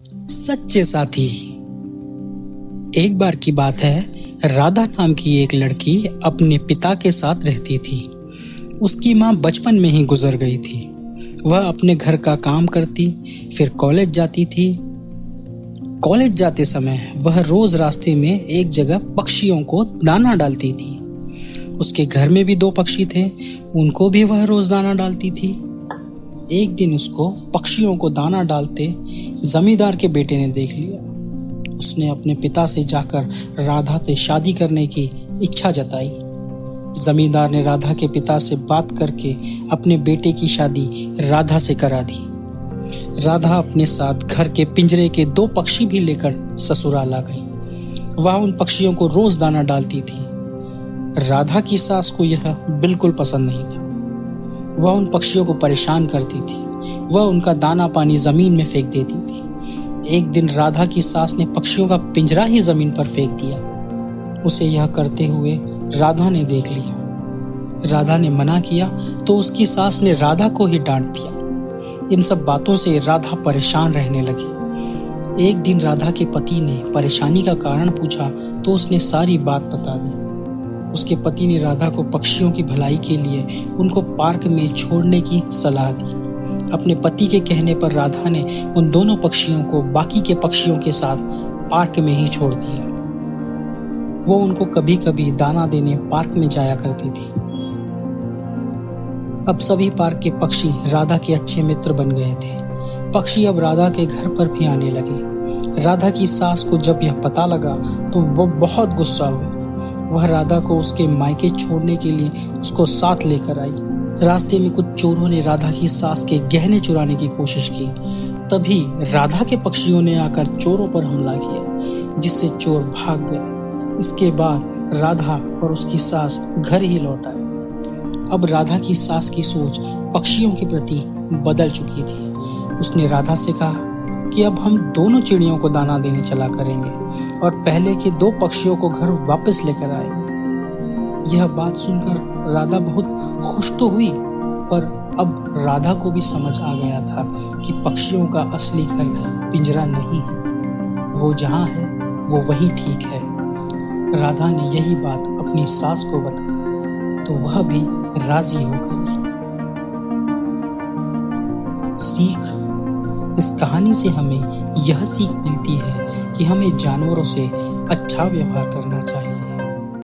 सच्चे साथी। एक बार की बात है, राधा नाम की एक लड़की अपने पिता के साथ रहती थी। उसकी माँ बचपन में ही गुजर गई थी। वह अपने घर का काम करती, फिर कॉलेज जाती थी। कॉलेज जाते समय वह रोज रास्ते में एक जगह पक्षियों को दाना डालती थी। उसके घर में भी 2 पक्षी थे, उनको भी वह रोज दाना डालती थी। एक दिन उसको पक्षियों को दाना डालते जमींदार के बेटे ने देख लिया। उसने अपने पिता से जाकर राधा से शादी करने की इच्छा जताई। जमींदार ने राधा के पिता से बात करके अपने बेटे की शादी राधा से करा दी। राधा अपने साथ घर के पिंजरे के 2 पक्षी भी लेकर ससुराल आ गई। वह उन पक्षियों को रोज दाना डालती थी। राधा की सास को यह बिल्कुल पसंद नहीं था। वह उन पक्षियों को परेशान करती थी। वह उनका दाना पानी जमीन में फेंक देती थी। एक दिन राधा की सास ने पक्षियों का पिंजरा ही जमीन पर फेंक दिया। उसे यह करते हुए राधा ने देख लिया। राधा ने मना किया तो उसकी सास ने राधा को ही डांट दिया। इन सब बातों से राधा परेशान रहने लगी। एक दिन राधा के पति ने परेशानी का कारण पूछा तो उसने सारी बात बता दी। उसके पति ने राधा को पक्षियों की भलाई के लिए उनको पार्क में छोड़ने की सलाह दी। अपने पति के कहने पर राधा ने उन दोनों पक्षियों को बाकी के पक्षियों के साथ पार्क में ही छोड़ दिया। वो उनको कभी कभी दाना देने पार्क में जाया करती थी। अब सभी पार्क के पक्षी राधा के अच्छे मित्र बन गए थे। पक्षी अब राधा के घर पर भी आने लगे। राधा की सास को जब यह पता लगा तो वो बहुत गुस्सा हुई। वह राधा को उसके मायके छोड़ने के लिए उसको साथ लेकर आई। रास्ते में कुछ चोरों ने राधा की सास के गहने चुराने की कोशिश की। तभी राधा के पक्षियों ने आकर चोरों पर हमला किया, जिससे चोर भाग गए। इसके बाद राधा और उसकी सास घर ही लौट आए। अब राधा की सास की सोच पक्षियों के प्रति बदल चुकी थी। उसने राधा से कहा कि अब हम दोनों चिड़ियों को दाना देने चला करेंगे और पहले के 2 पक्षियों को घर वापस लेकर आएंगे। यह बात सुनकर राधा बहुत खुश तो हुई, पर अब राधा को भी समझ आ गया था कि पक्षियों का असली घर पिंजरा नहीं है। वो जहाँ है वो वहीं ठीक है। राधा ने यही बात अपनी सास को बताई तो वह भी राजी हो गई। सीख। इस कहानी से हमें यह सीख मिलती है कि हमें जानवरों से अच्छा व्यवहार करना चाहिए।